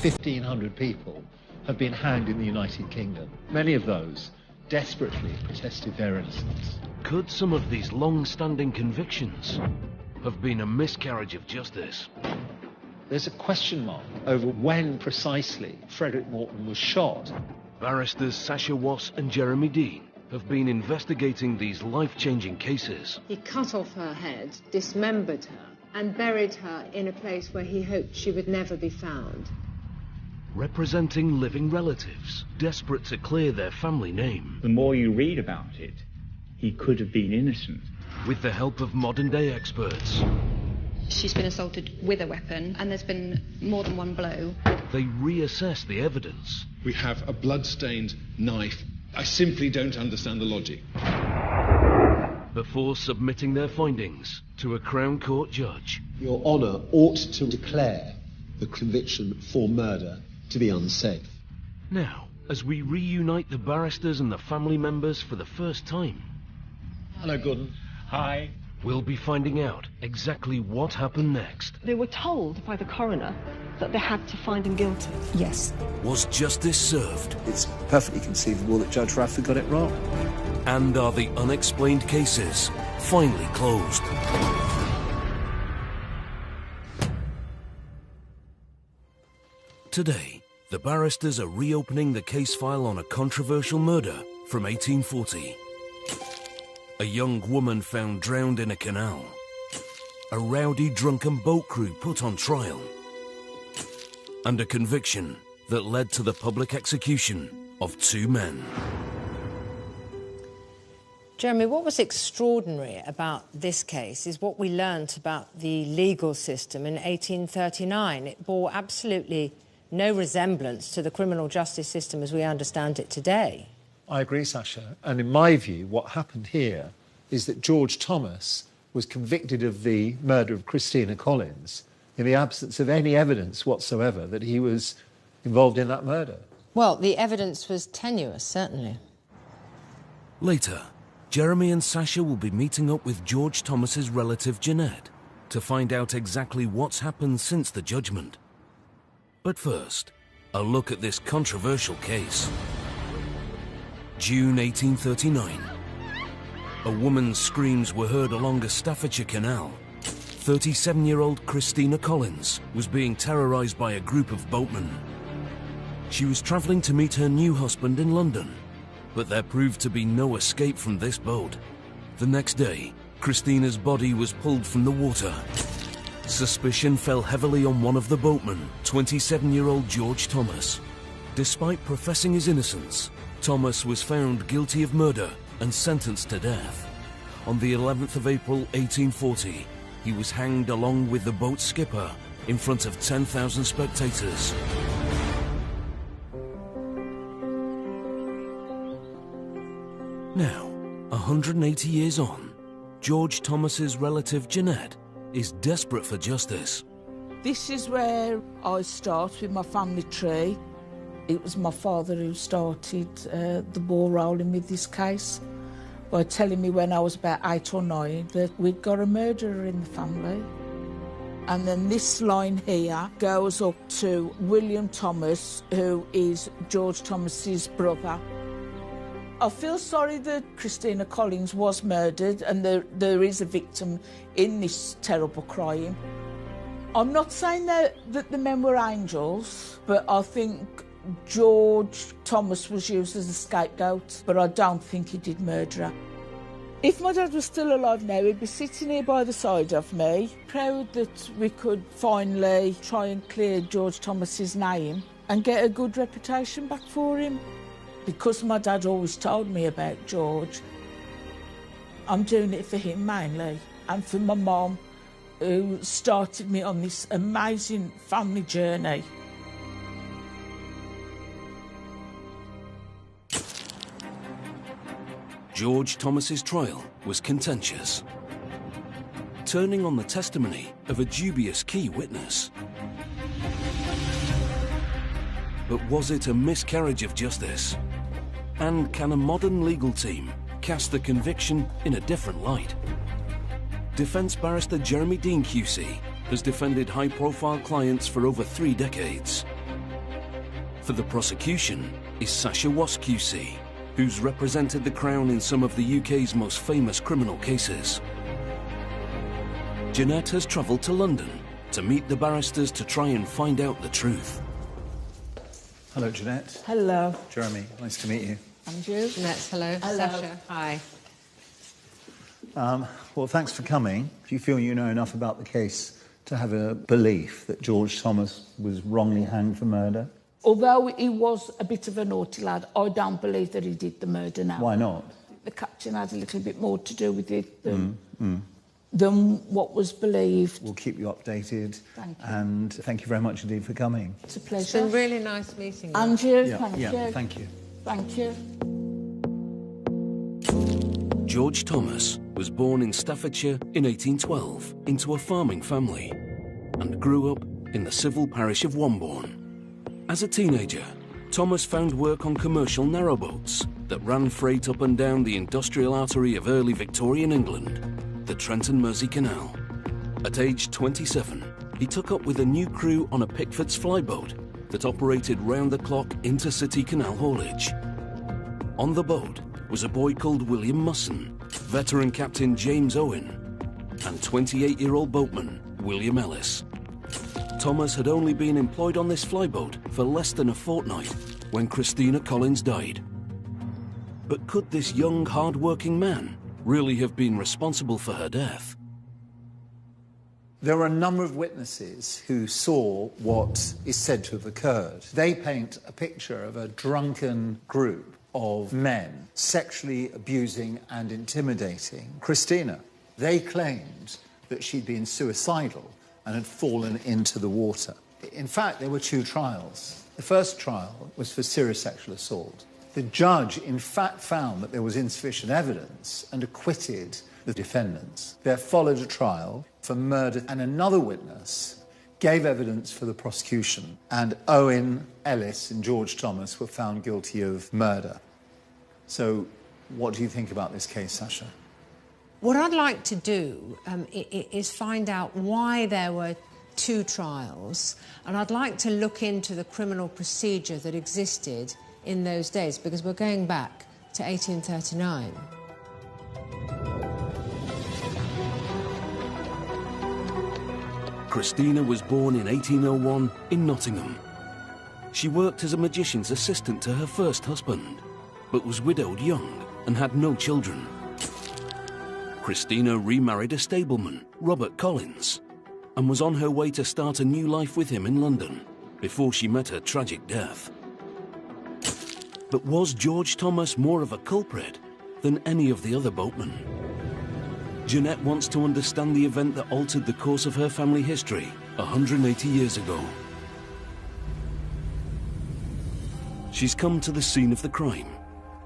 1,500 people have been hanged in the United Kingdom. Many of those desperately protested their innocence. Could some of these long-standing convictions have been a miscarriage of justice? There's a question mark over when precisely Frederick Morton was shot. Barristers Sasha Wass and Jeremy Dean have been investigating these life-changing cases. He cut off her head, dismembered her, and buried her in a place where he hoped she would never be found. Representing living relatives, desperate to clear their family name. The more you read about it, he could have been innocent. With the help of modern-day experts. She's been assaulted with a weapon, and there's been more than one blow. They reassess the evidence. We have a blood-stained knife. I simply don't understand the logic. Before submitting their findings to a Crown Court judge. Your Honour ought to declare the conviction for murder to be unsafe. Now, as we reunite the barristers and the family members for the first time. Hello, Gordon. Hi. We'll be finding out exactly what happened next. They were told by the coroner that they had to find him guilty. Yes. Was justice served? It's perfectly conceivable that Judge Radford got it wrong. And are the unexplained cases finally closed? Today, the barristers are reopening the case file on a controversial murder from 1840. A young woman found drowned in a canal. A rowdy drunken boat crew put on trial. And a conviction that led to the public execution of 2 men. Jeremy, what was extraordinary about this case is what we learnt about the legal system in 1839. It bore absolutely no resemblance to the criminal justice system as we understand it today. I agree, Sasha. And in my view, what happened here is that George Thomas was convicted of the murder of Christina Collins in the absence of any evidence whatsoever that he was involved in that murder. Well, the evidence was tenuous, certainly. Later, Jeremy and Sasha will be meeting up with George Thomas's relative Jeanette to find out exactly what's happened since the judgment. But first, a look at this controversial case. June 1839. A woman's screams were heard along a Staffordshire canal. 37-year-old Christina Collins was being terrorised by a group of boatmen. She was travelling to meet her new husband in London, but there proved to be no escape from this boat. The next day, Christina's body was pulled from the water. Suspicion fell heavily on one of the boatmen, 27-year-old George Thomas. Despite professing his innocence, Thomas was found guilty of murder and sentenced to death. On the 11th of April 1840, he was hanged along with the boat's skipper in front of 10,000 spectators. Now, 180 years on, George Thomas's relative Jeanette is desperate for justice. This is where I start with my family tree. It was my father who started the ball rolling with this case by telling me when I was about 8 or 9 that we'd got a murderer in the family. And then this line here goes up to William Thomas, who is George Thomas's brother. I feel sorry that Christina Collins was murdered and there is a victim in this terrible crime. I'm not saying that the men were angels, but I think George Thomas was used as a scapegoat, but I don't think he did murder her. If my dad was still alive now, he'd be sitting here by the side of me, proud that we could finally try and clear George Thomas's name and get a good reputation back for him. Because my dad always told me about George, I'm doing it for him mainly, and for my mum, who started me on this amazing family journey. George Thomas's trial was contentious, turning on the testimony of a dubious key witness. But was it a miscarriage of justice? And can a modern legal team cast the conviction in a different light? Defence barrister Jeremy Dean QC has defended high-profile clients for over 3 decades. For the prosecution is Sasha Wass QC, who's represented the Crown in some of the UK's most famous criminal cases. Jeanette has travelled to London to meet the barristers to try and find out the truth. Hello, Jeanette. Hello. Jeremy, nice to meet you. And you? Jeanette, hello. Hello. Sasha, hi. Well, thanks for coming. Do you feel you know enough about the case to have a belief that George Thomas was wrongly hanged for murder? Although he was a bit of a naughty lad, I don't believe that he did the murder now. Why not? The captain had a little bit more to do with it than what was believed. We'll keep you updated. Thank you. And thank you very much indeed for coming. It's a pleasure. It's been really nice meeting you. And you, Yeah, thank you. thank you. Thank you. George Thomas was born in Staffordshire in 1812 into a farming family and grew up in the civil parish of Wombourne. As a teenager, Thomas found work on commercial narrowboats that ran freight up and down the industrial artery of early Victorian England, the Trent and Mersey Canal. At age 27, he took up with a new crew on a Pickford's flyboat that operated round-the-clock intercity canal haulage. On the boat was a boy called William Musson, veteran captain James Owen, and 28-year-old boatman William Ellis. Thomas had only been employed on this flyboat for less than a fortnight when Christina Collins died. But could this young, hard-working man really have been responsible for her death? There are a number of witnesses who saw what is said to have occurred. They paint a picture of a drunken group of men sexually abusing and intimidating Christina. They claimed that she'd been suicidal and had fallen into the water. In fact, there were two trials. The first trial was for serious sexual assault. The judge, in fact, found that there was insufficient evidence and acquitted the defendants. There followed a trial for murder, and another witness gave evidence for the prosecution, and Owen, Ellis and George Thomas were found guilty of murder. So what do you think about this case, Sasha? What I'd like to do is find out why there were two trials, and I'd like to look into the criminal procedure that existed in those days, because we're going back to 1839. Christina was born in 1801 in Nottingham. She worked as a magician's assistant to her first husband, but was widowed young and had no children. Christina remarried a stableman, Robert Collins, and was on her way to start a new life with him in London before she met her tragic death. But was George Thomas more of a culprit than any of the other boatmen? Jeanette wants to understand the event that altered the course of her family history 180 years ago. She's come to the scene of the crime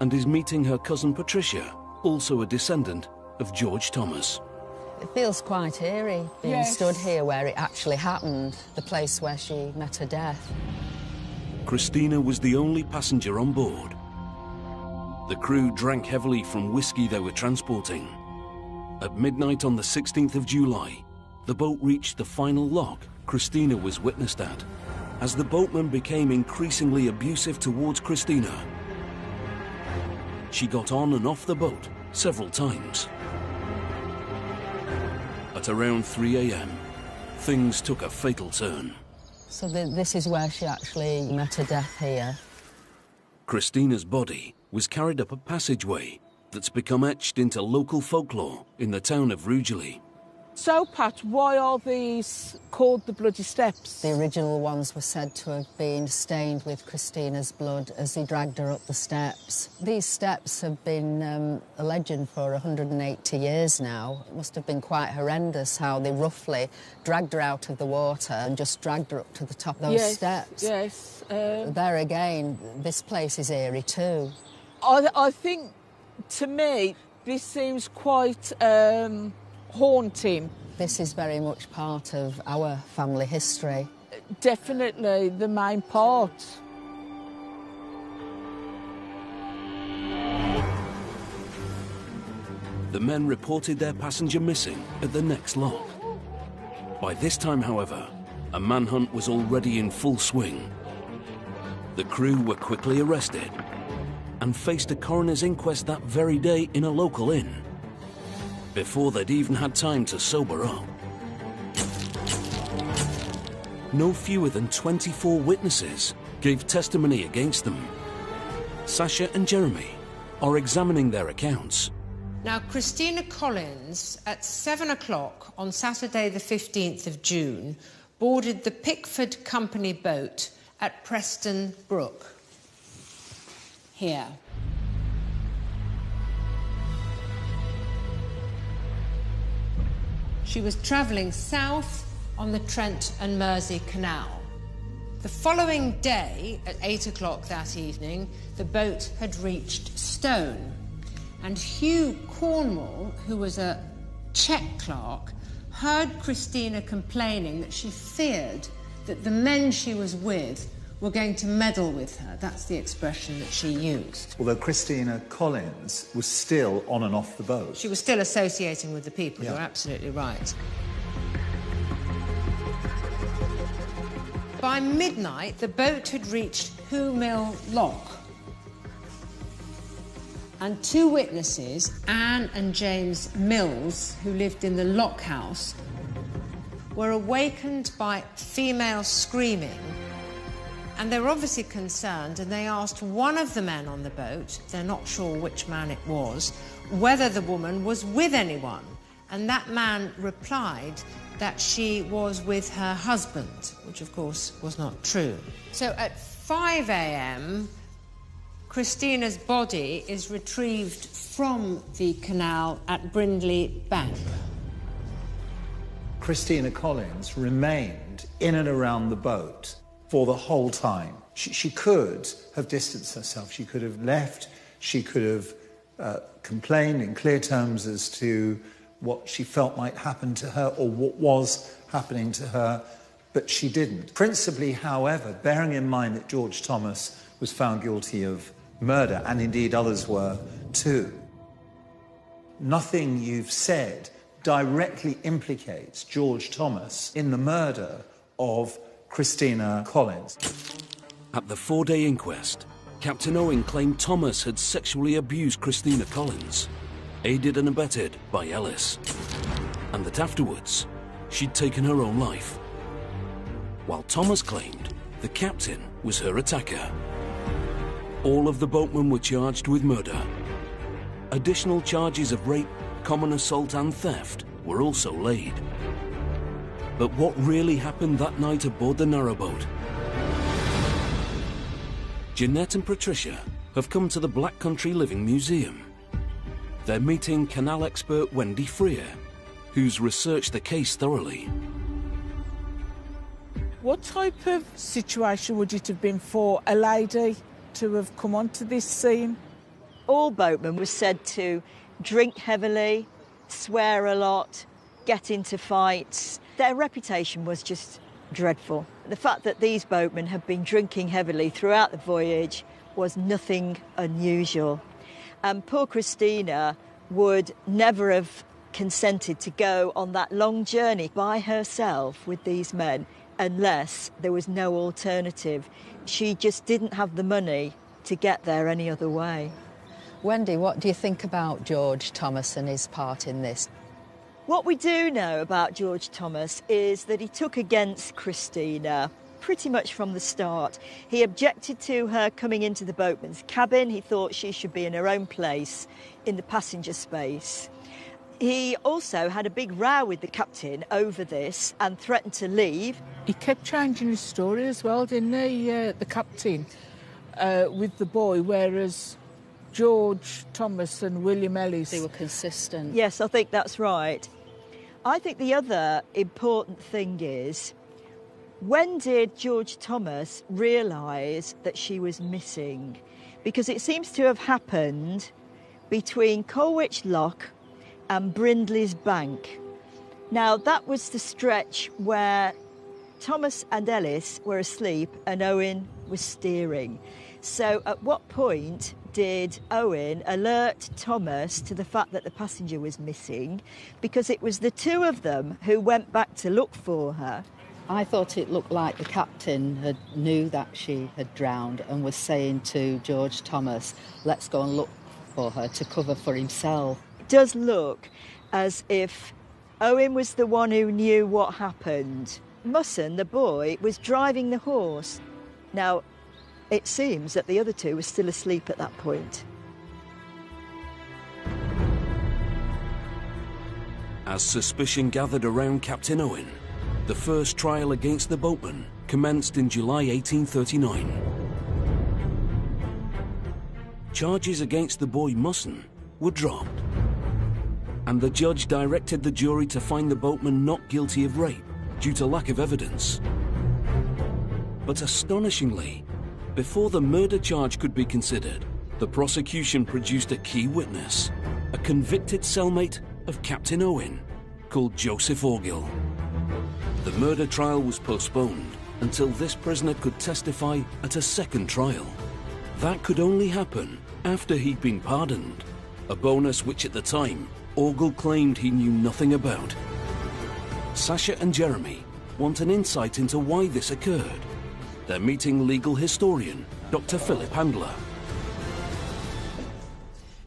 and is meeting her cousin Patricia, also a descendant of George Thomas. It feels quite eerie being stood here where it actually happened, the place where she met her death. Christina was the only passenger on board. The crew drank heavily from whiskey they were transporting. At midnight on the 16th of July, the boat reached the final lock Christina was witnessed at, as the boatman became increasingly abusive towards Christina. She got on and off the boat several times. At around 3 a.m, things took a fatal turn. So this is where she actually met her death here. Christina's body was carried up a passageway that's become etched into local folklore in the town of Rugeley. So, Pat, why are these called the Bloody Steps? The original ones were said to have been stained with Christina's blood as they dragged her up the steps. These steps have been a legend for 180 years now. It must have been quite horrendous how they roughly dragged her out of the water and just dragged her up to the top of those steps. Yes. There again, this place is eerie too. I think, to me, this seems quite haunting. This is very much part of our family history. Definitely the main part. The men reported their passenger missing at the next lock. By this time, however, a manhunt was already in full swing. The crew were quickly arrested and faced a coroner's inquest that very day in a local inn, before they'd even had time to sober up. No fewer than 24 witnesses gave testimony against them. Sasha and Jeremy are examining their accounts. Now, Christina Collins, at 7 o'clock on Saturday the 15th of June, boarded the Pickford Company boat at Preston Brook. Here. She was travelling south on the Trent and Mersey Canal. The following day, at 8 o'clock that evening, the boat had reached Stone, and Hugh Cornwall, who was a check clerk, heard Christina complaining that she feared that the men she was with were going to meddle with her. That's the expression that she used. Although Christina Collins was still on and off the boat. She was still associating with the people, Yeah. You're absolutely right. By midnight, the boat had reached Who Mill Lock. And two witnesses, Anne and James Mills, who lived in the lock house, were awakened by female screaming. And they were obviously concerned, and they asked one of the men on the boat, they're not sure which man it was, whether the woman was with anyone. And that man replied that she was with her husband, which of course was not true. So at 5 a.m, Christina's body is retrieved from the canal at Brindley Bank. Christina Collins remained in and around the boat for the whole time. She could have distanced herself. She could have left. She could have complained in clear terms as to what she felt might happen to her or what was happening to her, but she didn't. Principally, however, bearing in mind that George Thomas was found guilty of murder, and indeed others were too, nothing you've said directly implicates George Thomas in the murder of Christina Collins. At the 4-day inquest, Captain Owen claimed Thomas had sexually abused Christina Collins, aided and abetted by Ellis, and that afterwards she'd taken her own life, while Thomas claimed the captain was her attacker. All of the boatmen were charged with murder. Additional charges of rape, common assault and theft were also laid. But what really happened that night aboard the narrowboat? Jeanette and Patricia have come to the Black Country Living Museum. They're meeting canal expert Wendy Freer, who's researched the case thoroughly. What type of situation would it have been for a lady to have come onto this scene? All boatmen were said to drink heavily, swear a lot, get into fights. Their reputation was just dreadful. The fact that these boatmen had been drinking heavily throughout the voyage was nothing unusual. And poor Christina would never have consented to go on that long journey by herself with these men unless there was no alternative. She just didn't have the money to get there any other way. Wendy, what do you think about George Thomas and his part in this? What we do know about George Thomas is that he took against Christina pretty much from the start. He objected to her coming into the boatman's cabin. He thought she should be in her own place in the passenger space. He also had a big row with the captain over this and threatened to leave. He kept changing his story as well, didn't he, the captain, with the boy, whereas George Thomas and William Ellis... They were consistent. Yes, I think that's right. I think the other important thing is, when did George Thomas realise that she was missing? Because it seems to have happened between Colwich Lock and Brindley's Bank. Now, that was the stretch where Thomas and Ellis were asleep and Owen was steering. So at what point did Owen alert Thomas to the fact that the passenger was missing? Because it was the two of them who went back to look for her. I thought it looked like the captain knew that she had drowned and was saying to George Thomas, let's go and look for her to cover for himself. It does look as if Owen was the one who knew what happened. Musson, the boy, was driving the horse. Now, it seems that the other two were still asleep at that point. As suspicion gathered around Captain Owen, the first trial against the boatman commenced in July 1839. Charges against the boy Musson were dropped, and the judge directed the jury to find the boatman not guilty of rape due to lack of evidence. But astonishingly, before the murder charge could be considered, the prosecution produced a key witness, a convicted cellmate of Captain Owen, called Joseph Orgill. The murder trial was postponed until this prisoner could testify at a second trial. That could only happen after he'd been pardoned, a bonus which at the time Orgill claimed he knew nothing about. Sasha and Jeremy want an insight into why this occurred. They're meeting legal historian Dr. Philip Handler.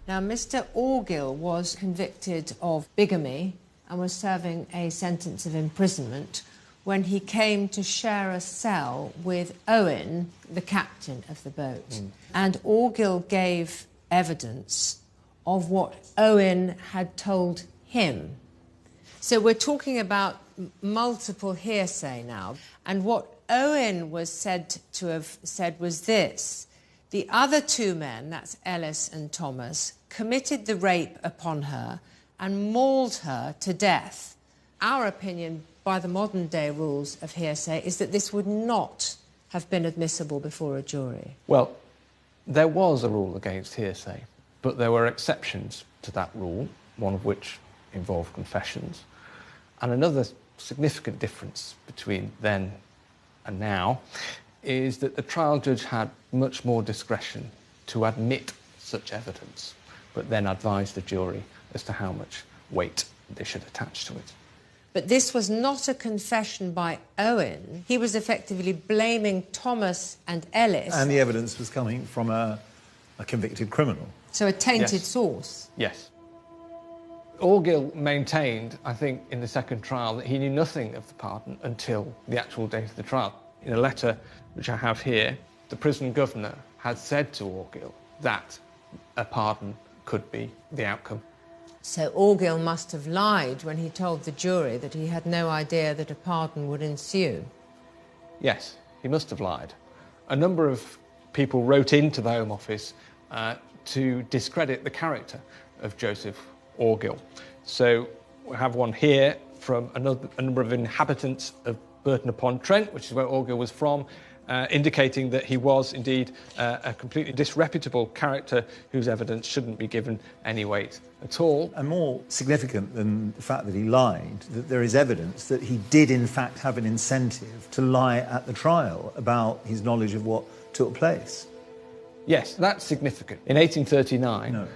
Now, Mr. Orgill was convicted of bigamy and was serving a sentence of imprisonment when he came to share a cell with Owen, the captain of the boat. And Orgill gave evidence of what Owen had told him. So we're talking about multiple hearsay now. And what Owen was said to have said was this: the other two men, that's Ellis and Thomas, committed the rape upon her and mauled her to death. Our opinion, by the modern day rules of hearsay, is that this would not have been admissible before a jury. Well, there was a rule against hearsay, but there were exceptions to that rule, one of which involved confessions. And another significant difference between then and now is that the trial judge had much more discretion to admit such evidence, but then advise the jury as to how much weight they should attach to it. But this was not a confession by Owen. He was effectively blaming Thomas and Ellis. And the evidence was coming from a convicted criminal. So a tainted source. Yes. Orgill maintained, I think, in the second trial that he knew nothing of the pardon until the actual date of the trial. In a letter which I have here, the prison governor had said to Orgill that a pardon could be the outcome. So Orgill must have lied when he told the jury that he had no idea that a pardon would ensue. Yes, he must have lied. A number of people wrote into the Home Office to discredit the character of Joseph Orgill. So we have one here from a number of inhabitants of Burton-upon-Trent, which is where Orgill was from, indicating that he was indeed a completely disreputable character whose evidence shouldn't be given any weight at all. And more significant than the fact that he lied, that there is evidence that he did in fact have an incentive to lie at the trial about his knowledge of what took place. Yes, that's significant. In 1839,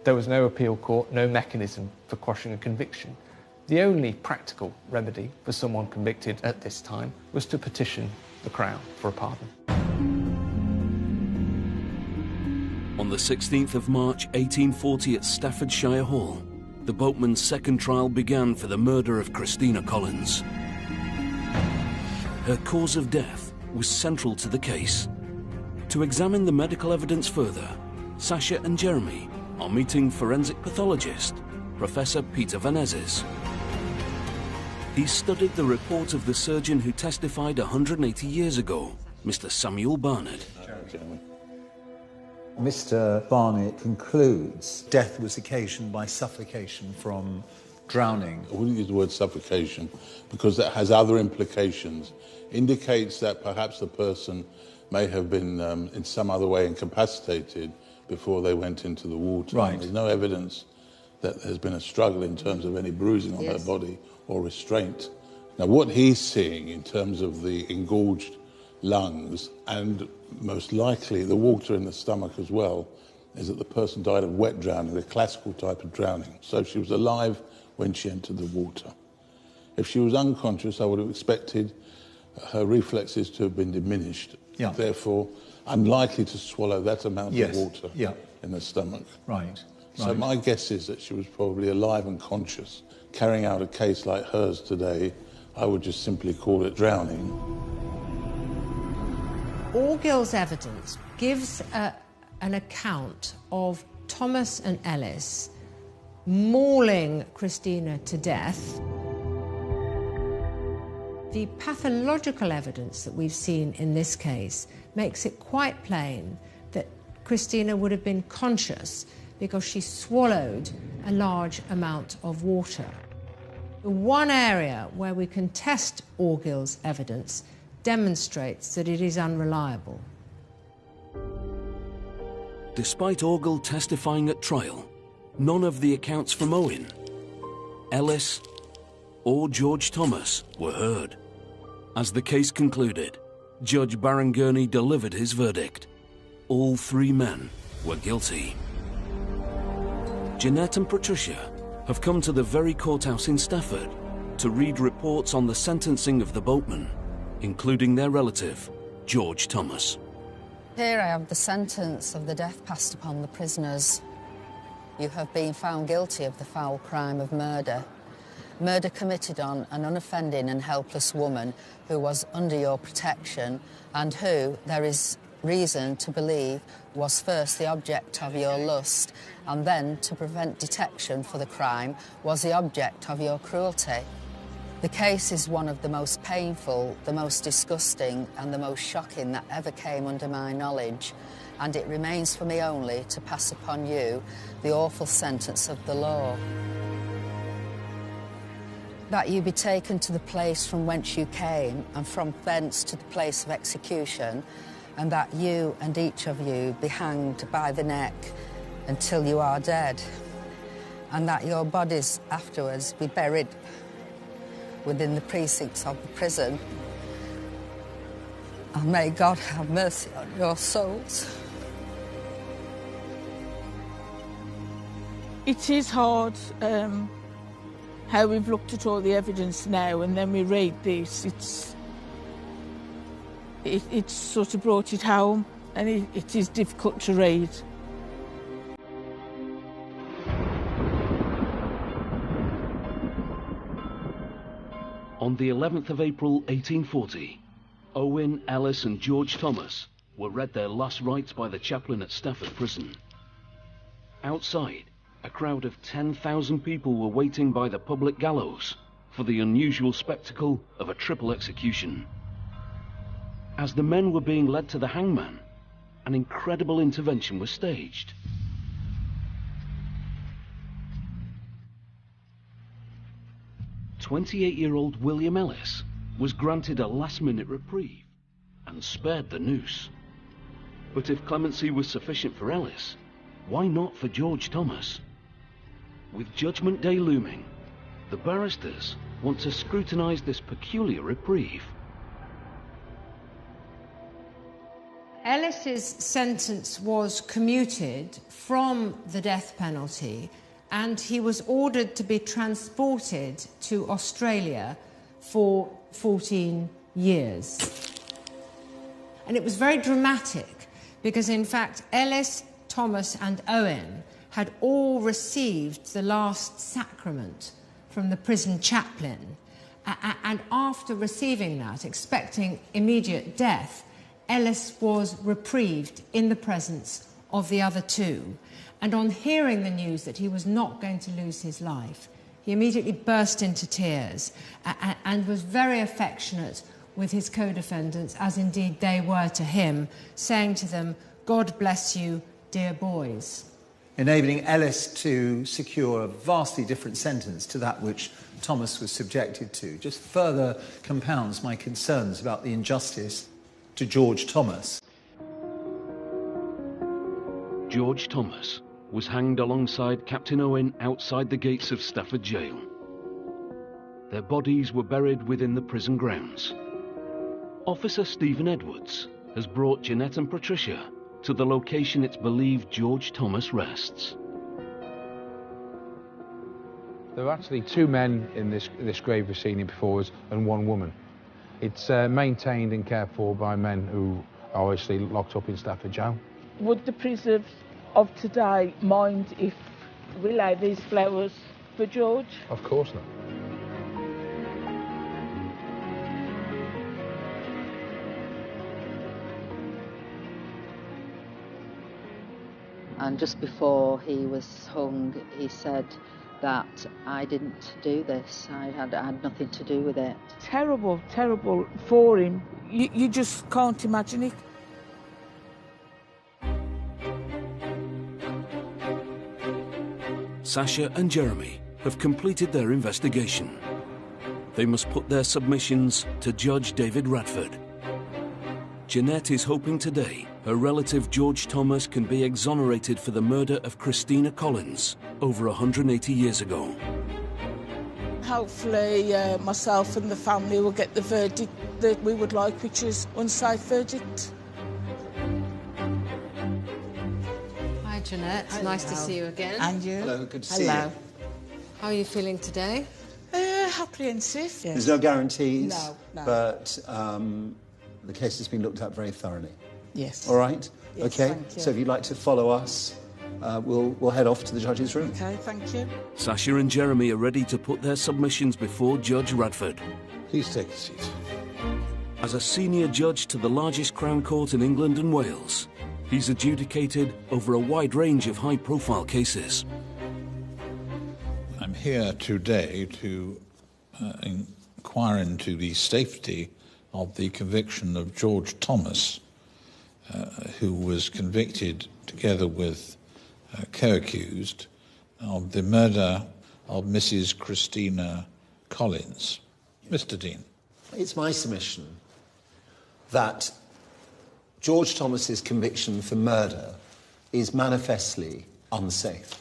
there was no appeal court, no mechanism for quashing a conviction. The only practical remedy for someone convicted at this time was to petition the Crown for a pardon. On the 16th of March 1840 at Staffordshire Hall, the boatman's second trial began for the murder of Christina Collins. Her cause of death was central to the case. To examine the medical evidence further, Sasha and Jeremy are meeting forensic pathologist, Professor Peter Vanezes. He studied the report of the surgeon who testified 180 years ago, Mr. Samuel Barnett. Mr. Barnett concludes death was occasioned by suffocation from drowning. I wouldn't use the word suffocation because that has other implications. Indicates that perhaps the person may have been in some other way incapacitated before they went into the water. Right. There's no evidence that there's been a struggle in terms of any bruising on her body or restraint. Now, what he's seeing in terms of the engorged lungs and most likely the water in the stomach as well is that the person died of wet drowning, the classical type of drowning. So she was alive when she entered the water. If she was unconscious, I would have expected her reflexes to have been diminished. Yeah. Therefore, unlikely to swallow that amount Yes. of water Yeah. in the stomach. Right. So Right. my guess is that she was probably alive and conscious. Carrying out a case like hers today, I would just simply call it drowning. Orgill's evidence gives an account of Thomas and Ellis mauling Christina to death. The pathological evidence that we've seen in this case makes it quite plain that Christina would have been conscious because she swallowed a large amount of water. The one area where we can test Orgill's evidence demonstrates that it is unreliable. Despite Orgill testifying at trial, none of the accounts from Owen, Ellis, or George Thomas were heard. As the case concluded, Judge Baron Gurney delivered his verdict. All three men were guilty. Jeanette and Patricia have come to the very courthouse in Stafford to read reports on the sentencing of the boatmen, including their relative, George Thomas. Here I have the sentence of the death passed upon the prisoners. You have been found guilty of the foul crime of murder. Murder committed on an unoffending and helpless woman who was under your protection and who, there is reason to believe, was first the object of your lust and then, to prevent detection for the crime, was the object of your cruelty. The case is one of the most painful, the most disgusting and the most shocking that ever came under my knowledge, and it remains for me only to pass upon you the awful sentence of the law. That you be taken to the place from whence you came, and from thence to the place of execution, and that you and each of you be hanged by the neck until you are dead, and that your bodies afterwards be buried within the precincts of the prison. And may God have mercy on your souls. It is hard how we've looked at all the evidence now and then we read this. It's sort of brought it home, and it is difficult to read. On the 11th of April 1840, Owen, Ellis and George Thomas were read their last rites by the chaplain at Stafford Prison. Outside, a crowd of 10,000 people were waiting by the public gallows for the unusual spectacle of a triple execution. As the men were being led to the hangman, an incredible intervention was staged. "28-year-old William Ellis was granted a last-minute reprieve and spared the noose. But if clemency was sufficient for Ellis, why not for George Thomas? With Judgment Day looming, the barristers want to scrutinise this peculiar reprieve. Ellis's sentence was commuted from the death penalty, and he was ordered to be transported to Australia for 14 years. And it was very dramatic because, in fact, Ellis, Thomas and Owen had all received the last sacrament from the prison chaplain. And after receiving that, expecting immediate death, Ellis was reprieved in the presence of the other two. And on hearing the news that he was not going to lose his life, he immediately burst into tears and was very affectionate with his co-defendants, as indeed they were to him, saying to them, "God bless you, dear boys." Enabling Ellis to secure a vastly different sentence to that which Thomas was subjected to just further compounds my concerns about the injustice to George Thomas. George Thomas was hanged alongside Captain Owen outside the gates of Stafford Jail. Their bodies were buried within the prison grounds. Officer Stephen Edwards has brought Jeanette and Patricia to the location it's believed George Thomas rests. There were actually two men in this grave we've seen here before us and one woman. It's maintained and cared for by men who are obviously locked up in Stafford Jail. Would the prisoners of today mind if we lay these flowers for George? Of course not. And just before he was hung, he said that I didn't do this. I had nothing to do with it. Terrible, terrible for him. You just can't imagine it. Sasha and Jeremy have completed their investigation. They must put their submissions to Judge David Radford. Jeanette is hoping today her relative George Thomas can be exonerated for the murder of Christina Collins over 180 years ago. Hopefully myself and the family will get the verdict that we would like, which is unsafe verdict. Hi, Jeanette. It's nice to see you again. And you. Hello, good to see you. How are you feeling today? Apprehensive, yes. There's no guarantees, No. but the case has been looked at very thoroughly. Yes. All right? Yes, okay, thank you. so if you'd like to follow us, we'll head off to the judge's room. Okay, thank you. Sasha and Jeremy are ready to put their submissions before Judge Radford. Please take a seat. As a senior judge to the largest Crown Court in England and Wales, he's adjudicated over a wide range of high-profile cases. I'm here today to inquire into the safety of the conviction of George Thomas, who was convicted together with co-accused of the murder of Mrs. Christina Collins. Mr. Dean. It's my submission that George Thomas's conviction for murder is manifestly unsafe.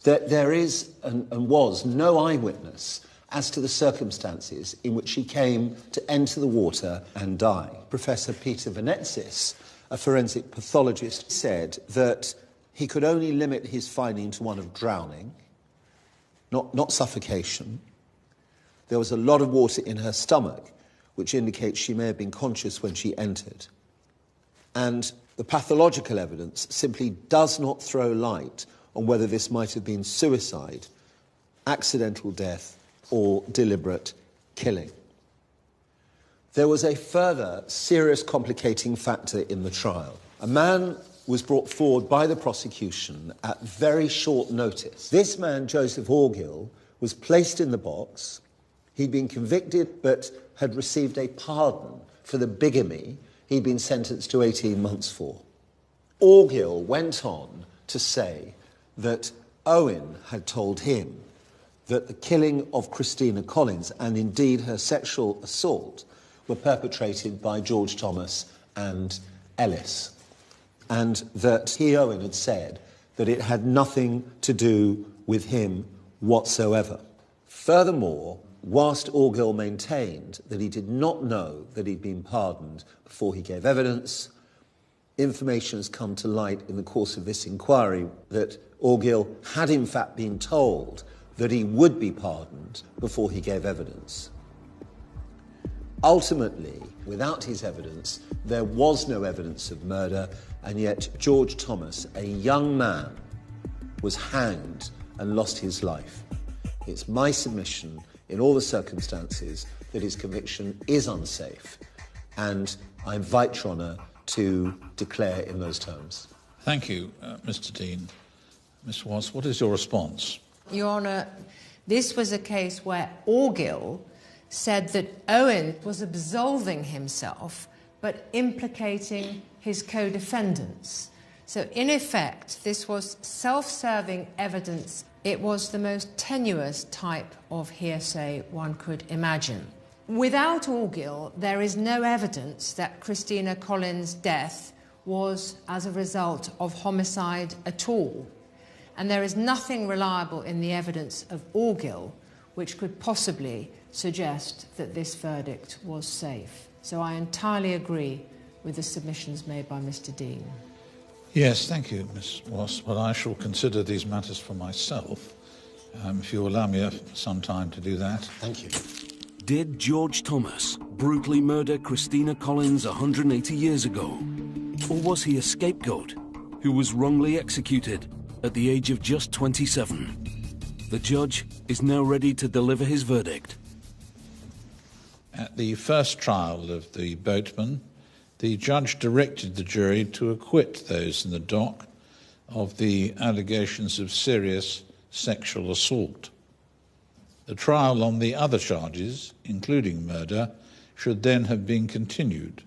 That there is and was no eyewitness as to the circumstances in which he came to enter the water and die. Professor Peter Venetsis, a forensic pathologist, said that he could only limit his finding to one of drowning, not suffocation. There was a lot of water in her stomach, which indicates she may have been conscious when she entered. And the pathological evidence simply does not throw light on whether this might have been suicide, accidental death, or deliberate killing. There was a further serious complicating factor in the trial. A man was brought forward by the prosecution at very short notice. This man, Joseph Orgill, was placed in the box. He'd been convicted but had received a pardon for the bigamy he'd been sentenced to 18 months for. Orgill went on to say that Owen had told him that the killing of Christina Collins, and indeed her sexual assault, were perpetrated by George Thomas and Ellis, and that he, Owen, had said that it had nothing to do with him whatsoever. Furthermore, whilst Orgill maintained that he did not know that he'd been pardoned before he gave evidence, information has come to light in the course of this inquiry that Orgill had in fact been told that he would be pardoned before he gave evidence. Ultimately, without his evidence, there was no evidence of murder, and yet George Thomas, a young man, was hanged and lost his life. It's my submission, in all the circumstances, that his conviction is unsafe, and I invite Your Honour to declare in those terms. Thank you, Mr. Dean. Ms. Watts, what is your response? Your Honour, this was a case where Orgill said that Owen was absolving himself but implicating his co-defendants. So, in effect, this was self-serving evidence. It was the most tenuous type of hearsay one could imagine. Without Orgill, there is no evidence that Christina Collins' death was as a result of homicide at all. And there is nothing reliable in the evidence of Orgill which could possibly suggest that this verdict was safe. So I entirely agree with the submissions made by Mr. Dean. Yes, thank you, Ms. Watts, but I shall consider these matters for myself, if you allow me some time to do that. Thank you. Did George Thomas brutally murder Christina Collins 180 years ago? Or was he a scapegoat who was wrongly executed at the age of just 27? The judge is now ready to deliver his verdict. At the first trial of the boatman, the judge directed the jury to acquit those in the dock of the allegations of serious sexual assault. The trial on the other charges, including murder, should then have been continued.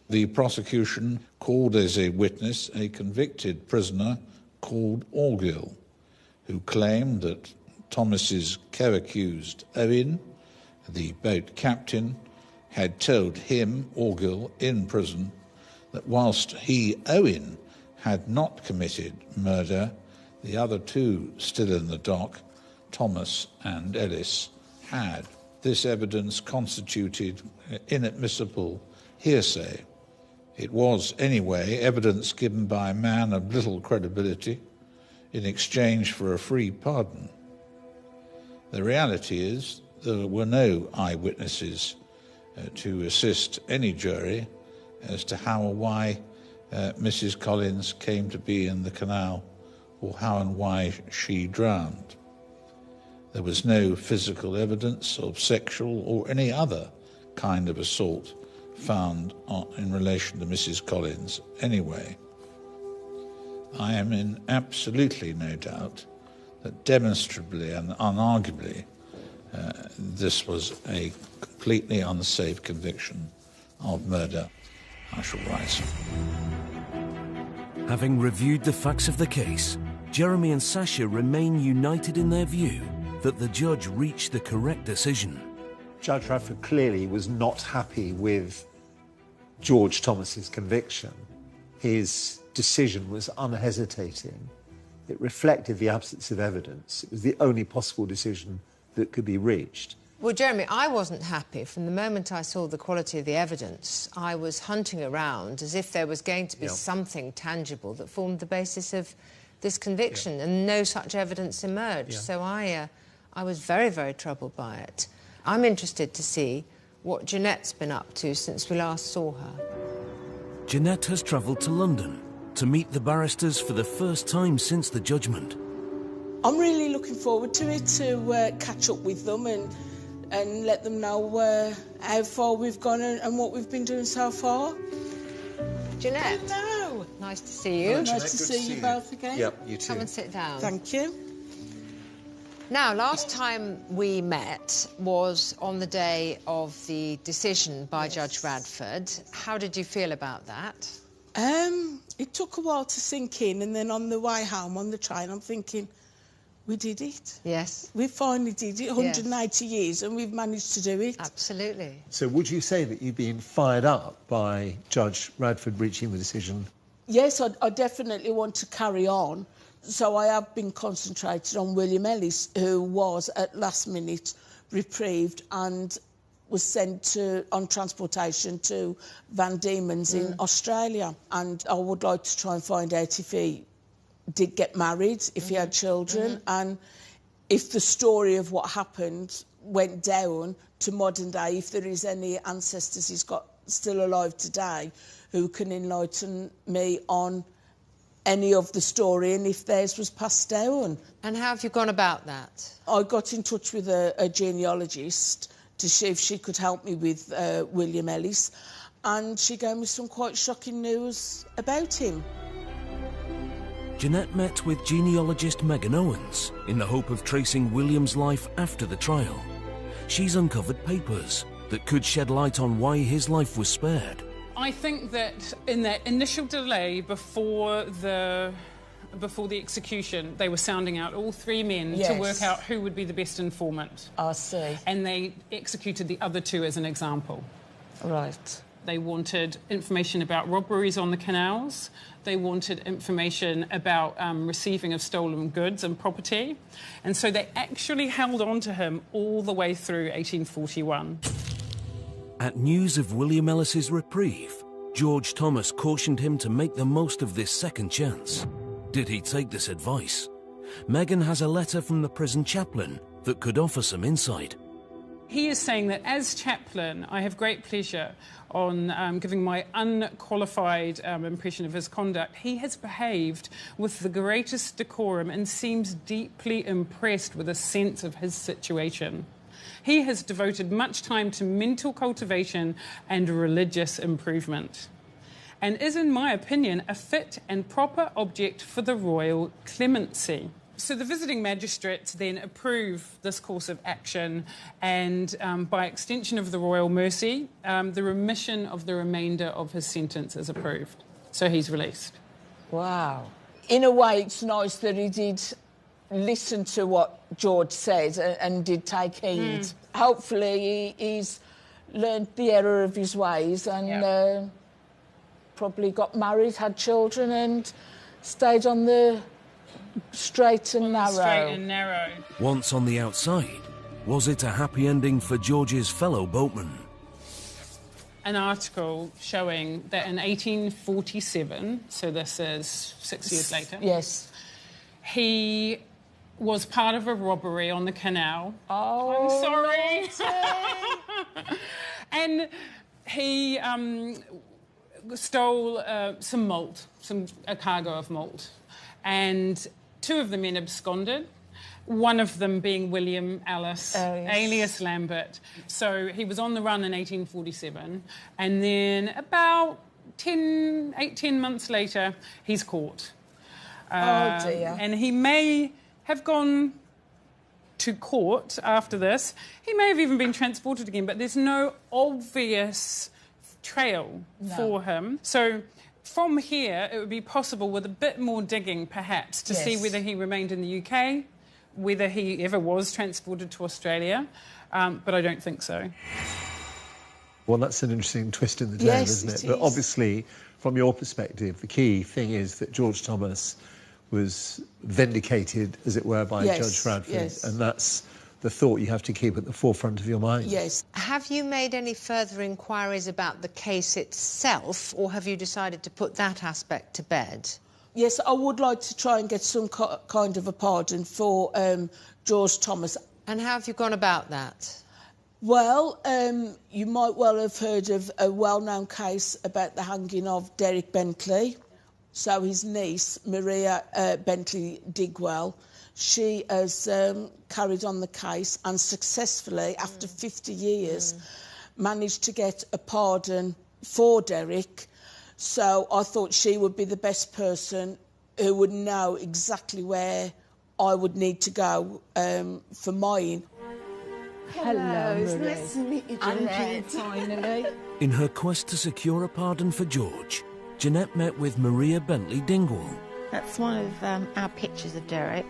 The prosecution called as a witness a convicted prisoner called Orgill, who claimed that Thomas's co-accused Owen, the boat captain, had told him, Orgill, in prison, that whilst he, Owen, had not committed murder, the other two still in the dock, Thomas and Ellis, had. This evidence constituted inadmissible hearsay. It was, anyway, evidence given by a man of little credibility in exchange for a free pardon. The reality is there were no eyewitnesses to assist any jury as to how or why Mrs. Collins came to be in the canal or how and why she drowned. There was no physical evidence of sexual or any other kind of assault found in relation to Mrs. Collins anyway. I am in absolutely no doubt that demonstrably and unarguably this was a completely unsafe conviction of murder. I shall rise. Having reviewed the facts of the case, Jeremy and Sasha remain united in their view that the judge reached the correct decision. Judge Radford clearly was not happy with George Thomas's conviction. His decision was unhesitating. It reflected the absence of evidence. It was the only possible decision that could be reached. Well, Jeremy, I wasn't happy. From the moment I saw the quality of the evidence, I was hunting around as if there was going to be something tangible that formed the basis of this conviction, and no such evidence emerged. So I was very, very troubled by it. I'm interested to see what Jeanette's been up to since we last saw her. Jeanette has travelled to London to meet the barristers for the first time since the judgment. I'm really looking forward to it, to catch up with them and let them know how far we've gone and what we've been doing so far. Jeanette. Hello. Nice to see you. Nice to see you both again. Yep, you too. Come and sit down. Thank you. Now, last time we met was on the day of the decision by Judge Radford. How did you feel about that? It took a while to sink in, and then on the way home on the train, I'm thinking, we did it. Yes. We finally did it, 180 years, and we've managed to do it. Absolutely. So would you say that you've been fired up by Judge Radford reaching the decision? Yes, I definitely want to carry on. So I have been concentrated on William Ellis, who was at last minute reprieved and was sent on transportation to Van Diemen's in Australia. And I would like to try and find out if he did get married, if he had children, and if the story of what happened went down to modern day, if there is any ancestors he's got still alive today who can enlighten me on any of the story and if theirs was passed down. And how have you gone about that? I got in touch with a genealogist to see if she could help me with William Ellis, and she gave me some quite shocking news about him. Jeanette met with genealogist Megan Owens in the hope of tracing William's life after the trial. She's uncovered papers that could shed light on why his life was spared. I think that in that initial delay before the execution, they were sounding out all three men to work out who would be the best informant. I see. And they executed the other two as an example. Right. They wanted information about robberies on the canals. They wanted information about receiving of stolen goods and property. And so they actually held on to him all the way through 1841. At news of William Ellis's reprieve, George Thomas cautioned him to make the most of this second chance. Did he take this advice? Megan has a letter from the prison chaplain that could offer some insight. He is saying that as chaplain, I have great pleasure on giving my unqualified impression of his conduct. He has behaved with the greatest decorum and seems deeply impressed with a sense of his situation. He has devoted much time to mental cultivation and religious improvement, and is, in my opinion, a fit and proper object for the royal clemency. So the visiting magistrates then approve this course of action and, by extension of the royal mercy, the remission of the remainder of his sentence is approved. So he's released. Wow. In a way, it's nice that he did listen to what George said and did take heed. Hopefully he's learned the error of his ways and probably got married, had children and stayed on the straight and narrow. Once on the outside, was it a happy ending for George's fellow boatman? An article showing that in 1847, so this is 6 years later, yes, he was part of a robbery on the canal. Oh, I'm sorry. And he stole some malt, a cargo of malt, and 2 of the men absconded, one of them being William Ellis, alias Lambert. So he was on the run in 1847, and then about 10 months later, he's caught. Oh, dear. And he may have gone to court after this. He may have even been transported again, but there's no obvious trail for him. So from here, it would be possible, with a bit more digging, perhaps, to see whether he remained in the UK, whether he ever was transported to Australia, but I don't think so. Well, that's an interesting twist in the tale, isn't it? But obviously, from your perspective, the key thing is that George Thomas was vindicated, as it were, by Judge Bradford, and that's the thought you have to keep at the forefront of your mind. Yes. Have you made any further inquiries about the case itself, or have you decided to put that aspect to bed? Yes, I would like to try and get some kind of a pardon for George Thomas. And how have you gone about that? Well, you might well have heard of a well-known case about the hanging of Derek Bentley. So his niece, Maria Bentley Digwell, she has carried on the case and successfully, after 50 years, managed to get a pardon for Derek. So I thought she would be the best person who would know exactly where I would need to go for mine. Hello, it's nice to meet you, Jeanette. Finally. In her quest to secure a pardon for George, Jeanette met with Maria Bentley Dingwall. That's one of our pictures of Derek.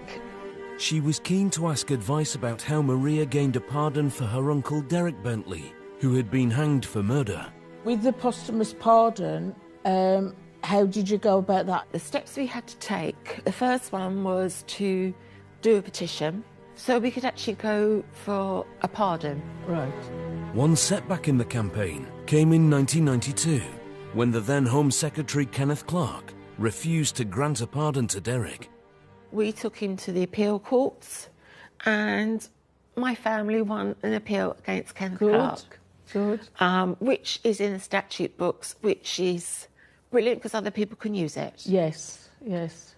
She was keen to ask advice about how Maria gained a pardon for her uncle Derek Bentley, who had been hanged for murder. With the posthumous pardon, how did you go about that? The steps we had to take, the first one was to do a petition so we could actually go for a pardon. Right. One setback in the campaign came in 1992, when the then Home Secretary Kenneth Clarke refused to grant a pardon to Derek. We took him to the appeal courts, and my family won an appeal against Kenneth Clarke. Good. Which is in the statute books, which is brilliant because other people can use it. Yes, yes.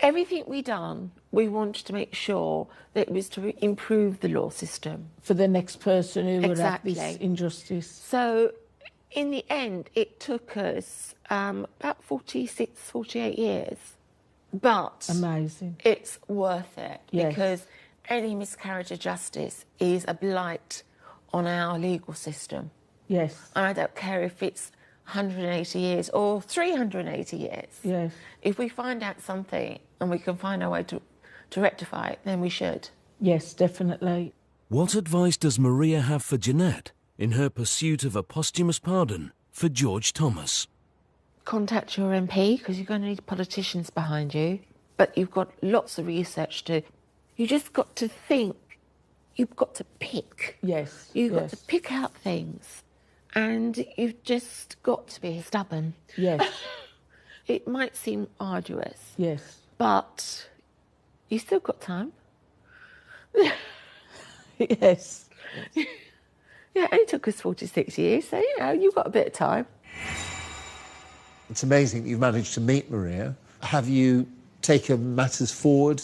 Everything we done, we wanted to make sure that it was to improve the law system. For the next person who would have this injustice. So, in the end, it took us about 46, 48 years. But amazing. It's worth it, yes, because any miscarriage of justice is a blight on our legal system. Yes. And I don't care if it's 180 years or 380 years. Yes. If we find out something and we can find our way to rectify it, then we should. Yes, definitely. What advice does Maria have for Jeanette in her pursuit of a posthumous pardon for George Thomas? Contact your MP, because you're going to need politicians behind you. But you've got lots of research to... You just got to think. You've got to pick. Yes. You've got to pick out things. And you've just got to be stubborn. Yes. It might seem arduous. Yes. But you've still got time. Yes. Yeah, it only took us 46 years, so, you know, you've got a bit of time. It's amazing that you've managed to meet Maria. Have you taken matters forward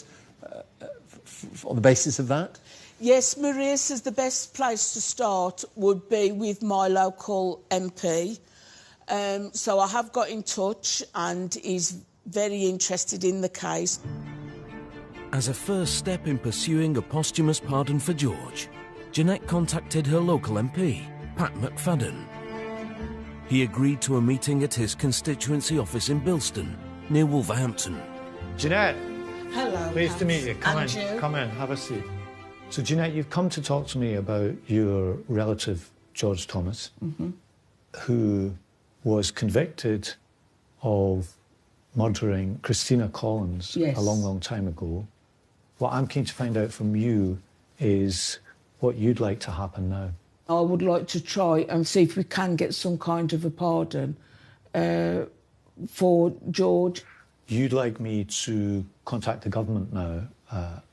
on the basis of that? Yes, Maria says the best place to start would be with my local MP. So I have got in touch and he's very interested in the case. As a first step in pursuing a posthumous pardon for George, Jeanette contacted her local MP, Pat McFadden. He agreed to a meeting at his constituency office in Bilston, near Wolverhampton. Jeanette. Hello. Pleased to meet you. Come And in. you? Come in. Have a seat. So, Jeanette, you've come to talk to me about your relative, George Thomas, who was convicted of murdering Christina Collins Yes. a long, long time ago. What I'm keen to find out from you is what you'd like to happen now. I would like to try and see if we can get some kind of a pardon for George. You'd like me to contact the government now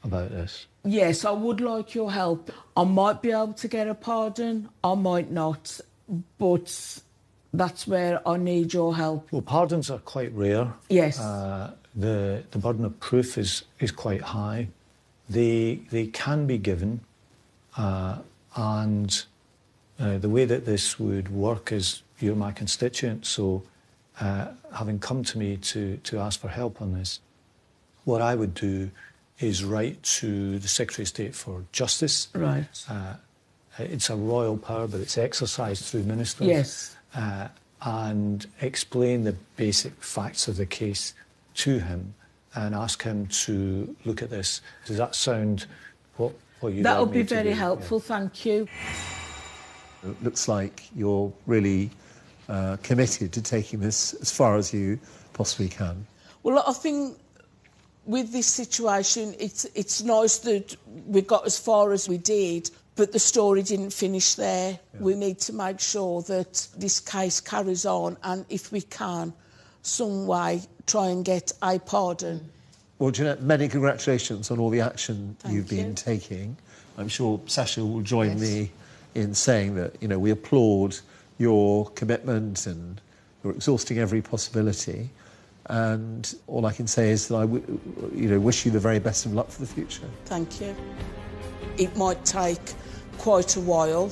about this? Yes, I would like your help. I might be able to get a pardon, I might not, but that's where I need your help. Well, pardons are quite rare. Yes. The burden of proof is quite high. They can be given, and the way that this would work is you're my constituent, so having come to me to ask for help on this, what I would do is write to the Secretary of State for Justice. Right. It's a royal power, but it's exercised through ministers. Yes. And explain the basic facts of the case to him and ask him to look at this. Does that sound what you'd That like would me be to very do? helpful, thank you. It looks like you're really committed to taking this as far as you possibly can. Well, I think with this situation, it's nice that we got as far as we did, but the story didn't finish there. Yeah. We need to make sure that this case carries on and, if we can, some way try and get a pardon. Well, Jeanette, many congratulations on all the action you've been taking. I'm sure Sasha will join me in saying that, you know, we applaud your commitment and you're exhausting every possibility. And all I can say is that I wish you the very best of luck for the future. Thank you. It might take quite a while,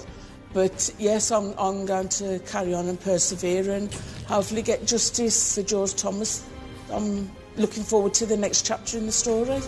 but yes, I'm going to carry on and persevere and hopefully get justice for George Thomas. I'm looking forward to the next chapter in the story.